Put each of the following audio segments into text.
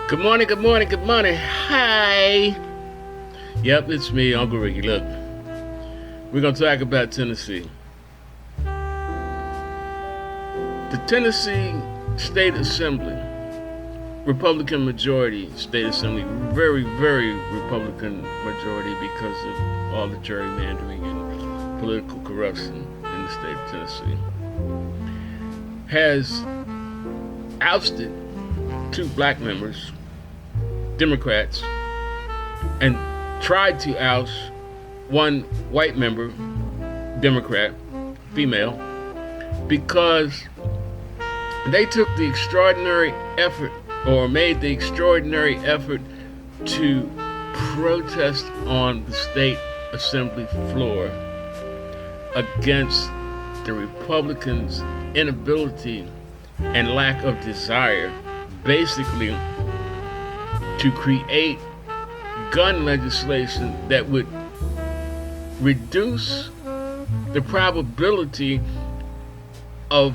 Good morning, good morning, good morning. Hi. Yep, it's me, Uncle Ricky. Look, we're going to talk about Tennessee. The Tennessee State Assembly, Republican majority State Assembly, very, very Republican majority because of all the gerrymandering and political corruption in the state of Tennessee, has ousted two black members, Democrats, and tried to oust one white member, Democrat, female, because they took the extraordinary effort or made the extraordinary effort to protest on the state assembly floor against the Republicans' inability and lack of desire, basically, to create gun legislation that would reduce the probability of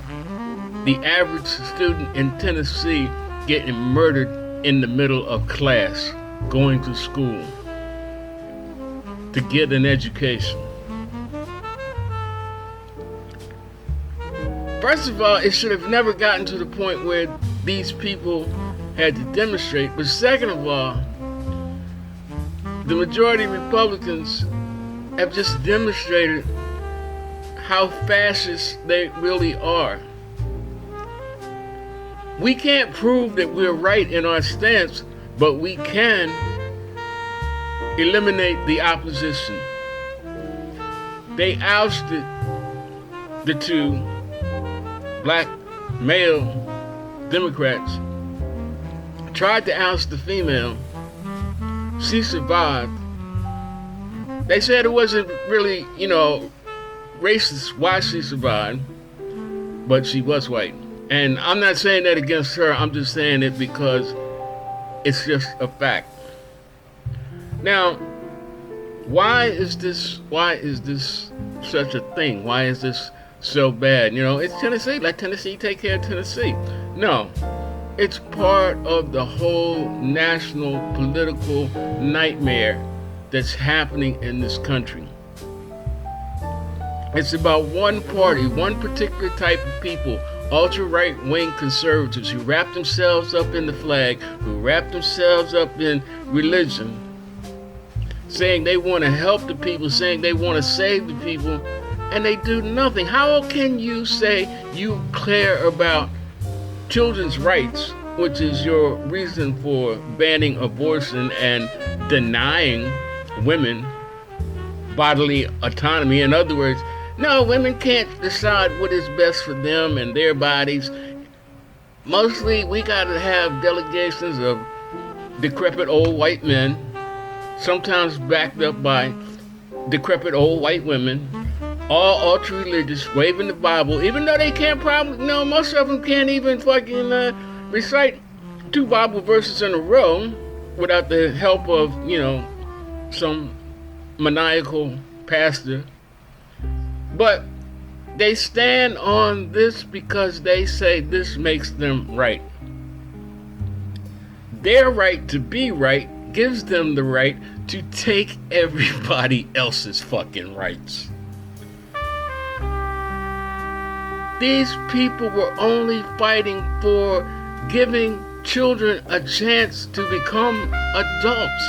the average student in Tennessee getting murdered in the middle of class, going to school to get an education. First of all, it should have never gotten to the point where these people had to demonstrate. But second of all, the majority of Republicans have just demonstrated how fascist they really are. We can't prove that we're right in our stance, but we can eliminate the opposition. They ousted the two black male Democrats, tried to oust the female. She survived. They said it wasn't really, racist why she survived, but she was white. And I'm not saying that against her, I'm just saying it because it's just a fact. Now, why is this such a thing? Why is this so bad? It's Tennessee. Let Tennessee take care of Tennessee. No, it's part of the whole national political nightmare that's happening in this country. It's about one party, one particular type of people, ultra-right-wing conservatives who wrap themselves up in the flag, who wrap themselves up in religion, saying they want to help the people, saying they want to save the people, and they do nothing. How can you say you care about children's rights, which is your reason for banning abortion and denying women bodily autonomy? In other words, no, women can't decide what is best for them and their bodies. Mostly, we gotta have delegations of decrepit old white men, sometimes backed up by decrepit old white women, all ultra-religious, waving the Bible, even though they can't most of them can't even fucking recite 2 Bible verses in a row without the help of, some maniacal pastor. But they stand on this because they say this makes them right. Their right to be right gives them the right to take everybody else's fucking rights. These people were only fighting for giving children a chance to become adults.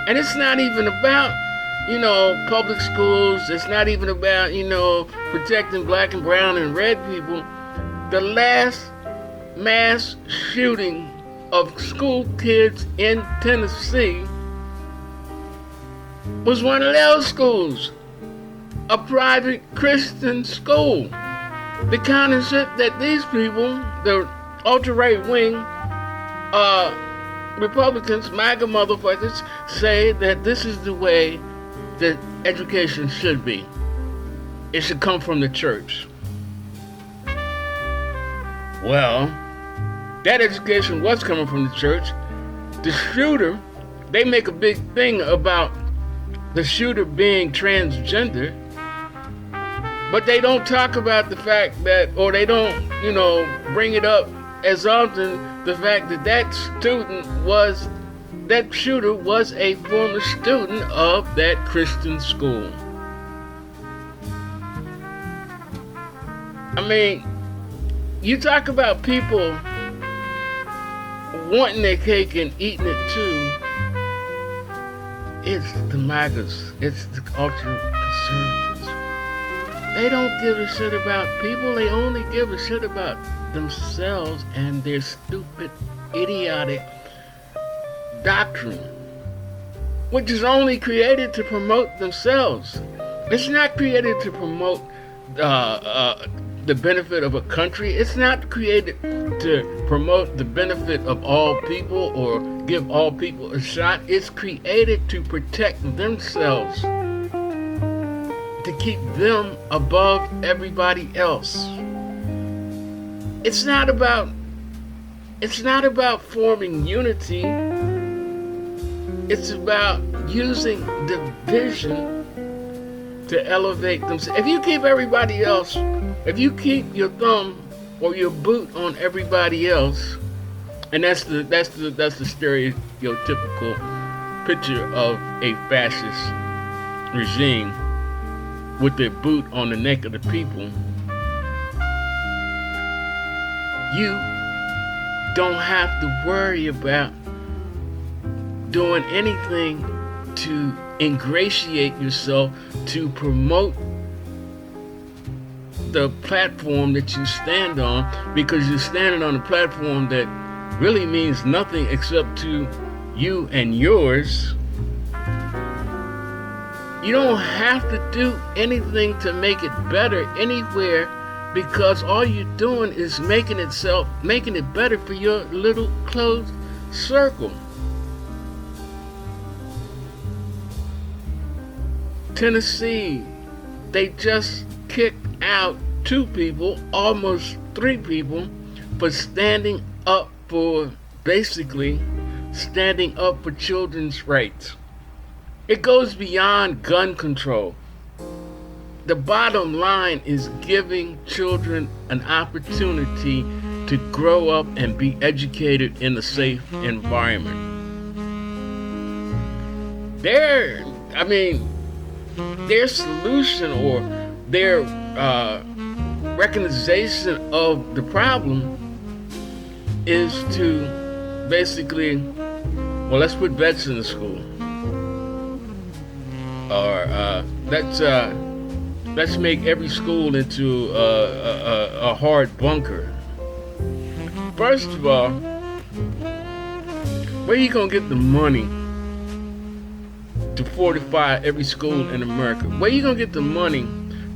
And it's not even about, public schools. It's not even about, protecting black and brown and red people. The last mass shooting of school kids in Tennessee was one of those schools, a private Christian school. The kind of shit that these people, the ultra-right wing Republicans, MAGA motherfuckers, say that this is the way that education should be. It should come from the church. Well, that education was coming from the church. The shooter, they make a big thing about the shooter being transgender, but they don't talk about the fact that, or they don't, bring it up as often the fact that that shooter was a former student of that Christian school. I mean, you talk about people wanting their cake and eating it too. It's the MAGAs. It's the ultra conservatives. They don't give a shit about people. They only give a shit about themselves and their stupid, idiotic doctrine, which is only created to promote themselves. It's not created to promote the benefit of a country. It's not created to promote the benefit of all people or give all people a shot. It's created to protect themselves, to keep them above everybody else. It's not about forming unity. It's about using division to elevate themselves. If you keep everybody else, if you keep your thumb or your boot on everybody else, and that's the stereotypical picture of a fascist regime with their boot on the neck of the people, you don't have to worry about doing anything to ingratiate yourself to promote the platform that you stand on, because you're standing on a platform that really means nothing except to you and yours. You don't have to do anything to make it better anywhere, because all you're doing is making it better for your little closed circle. Tennessee, they just kicked out 2 people, almost 3 people, for standing up for children's rights. It goes beyond gun control. The bottom line is giving children an opportunity to grow up and be educated in a safe environment. Their solution or their recognition of the problem is to basically, well, let's put vets in the school, or let's make every school into a hard bunker. First of all, where you gonna get the money to fortify every school in America? Where you gonna get the money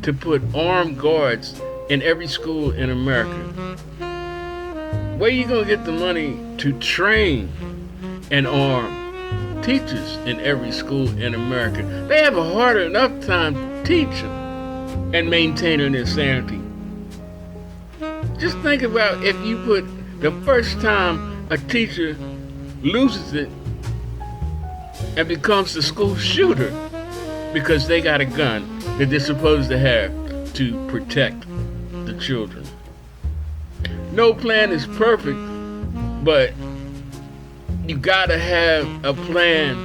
to put armed guards in every school in America? Where you gonna get the money to train and arm teachers in every school in America? They have a hard enough time teaching and maintaining their sanity. Just think about if you put the first time a teacher loses it and becomes the school shooter because they got a gun that they're supposed to have to protect the children. No plan is perfect, but you gotta have a plan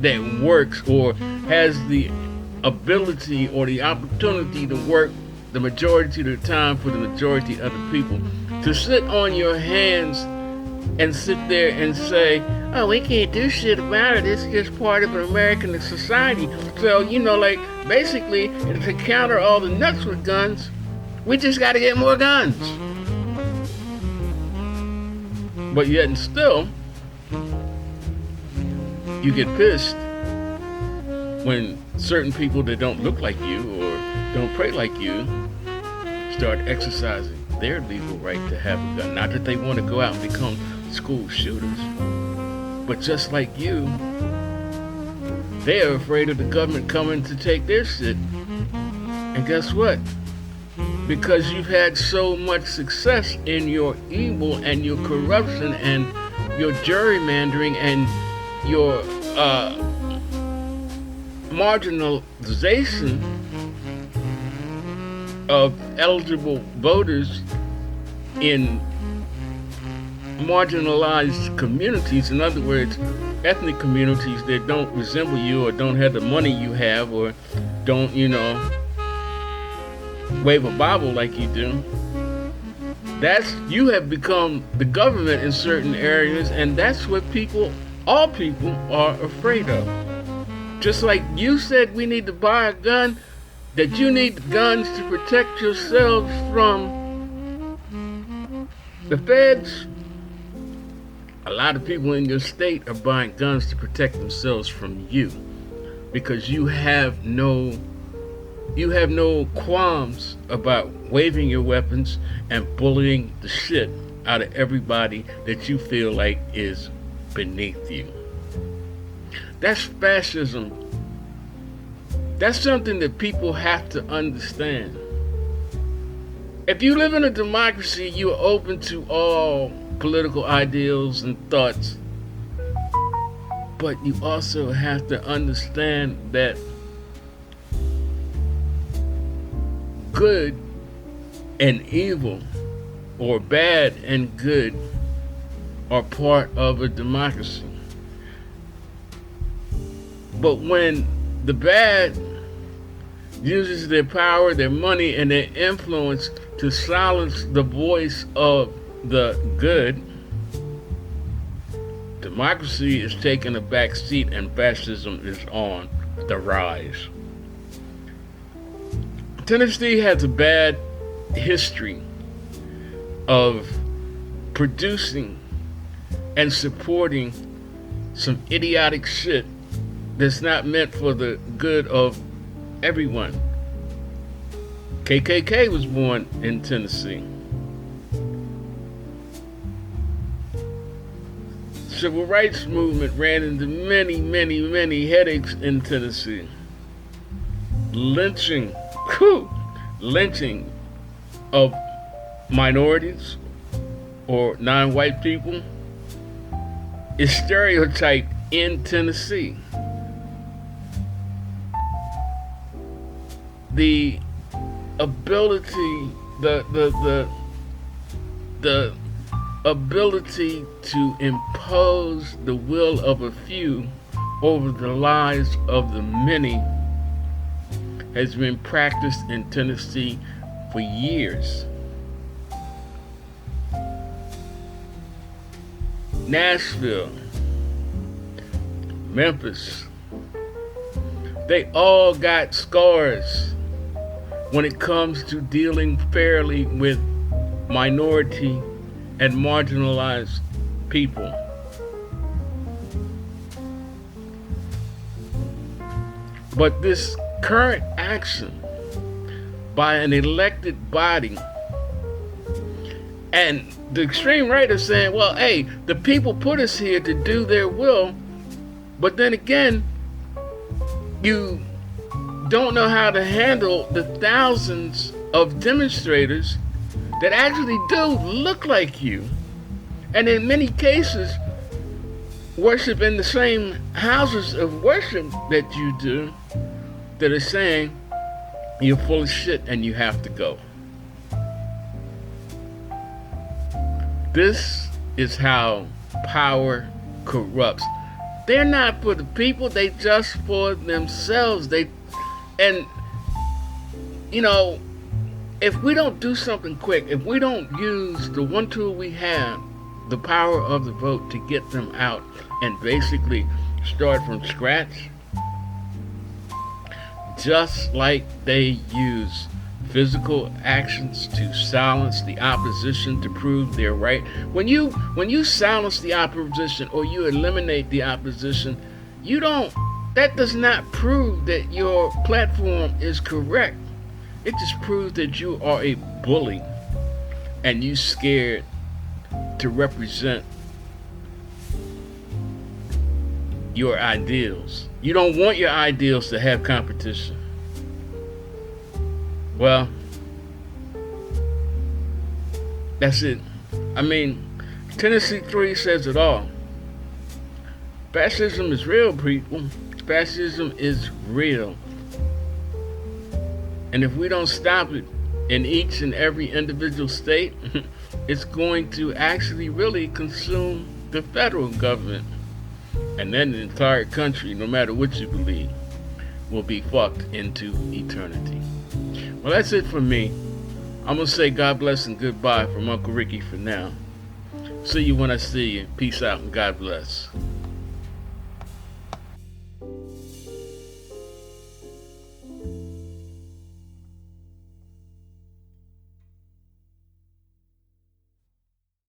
that works or has the ability or the opportunity to work the majority of the time for the majority of the people. To sit on your hands and sit there and say, oh, we can't do shit about it, it's just part of an American society. So, basically, to counter all the nuts with guns, we just gotta get more guns. But yet and still, you get pissed when certain people that don't look like you or don't pray like you start exercising their legal right to have a gun. Not that they want to go out and become school shooters, but just like you, they're afraid of the government coming to take their shit. And guess what? Because you've had so much success in your evil and your corruption and your gerrymandering and your marginalization of eligible voters in marginalized communities, in other words, ethnic communities that don't resemble you or don't have the money you have or don't, wave a Bible like you do. You have become the government in certain areas, and that's what all people are afraid of. Just like you said we need to buy a gun, that you need guns to protect yourselves from the feds. A lot of people in your state are buying guns to protect themselves from you because you have no qualms about waving your weapons and bullying the shit out of everybody that you feel like is beneath you. That's fascism. That's something that people have to understand. If you live in a democracy, you are open to all political ideals and thoughts. But you also have to understand that good and evil, or bad and good, are part of a democracy. But when the bad uses their power, their money, and their influence to silence the voice of the good, democracy is taking a back seat and fascism is on the rise. Tennessee has a bad history of producing and supporting some idiotic shit that's not meant for the good of everyone. KKK was born in Tennessee. Civil rights movement ran into many, many, many headaches in Tennessee. Lynching of minorities or non-white people is stereotyped in Tennessee. The ability, the ability to impose the will of a few over the lives of the many has been practiced in Tennessee for years. Nashville, Memphis, they all got scars when it comes to dealing fairly with minority and marginalized people. But this current action by an elected body, and the extreme right is saying, well, hey, the people put us here to do their will, but then again, you don't know how to handle the thousands of demonstrators that actually do look like you, and in many cases worship in the same houses of worship that you do, that are saying you're full of shit and you have to go. This is how power corrupts. They're not for the people, they just for themselves. If we don't do something quick, if we don't use the one tool we have, the power of the vote, to get them out and basically start from scratch, just like they use physical actions to silence the opposition to prove they're right. When you silence the opposition or you eliminate the opposition, that does not prove that your platform is correct. It just proves that you are a bully and you scared to represent your ideals. You don't want your ideals to have competition. Well, that's it. Tennessee 3 says it all. Fascism is real, people. Fascism is real. And if we don't stop it, in each and every individual state, it's going to actually really consume the federal government. And then the entire country, no matter what you believe, will be fucked into eternity. Well, that's it for me. I'm going to say God bless and goodbye from Uncle Ricky for now. See you when I see you. Peace out and God bless.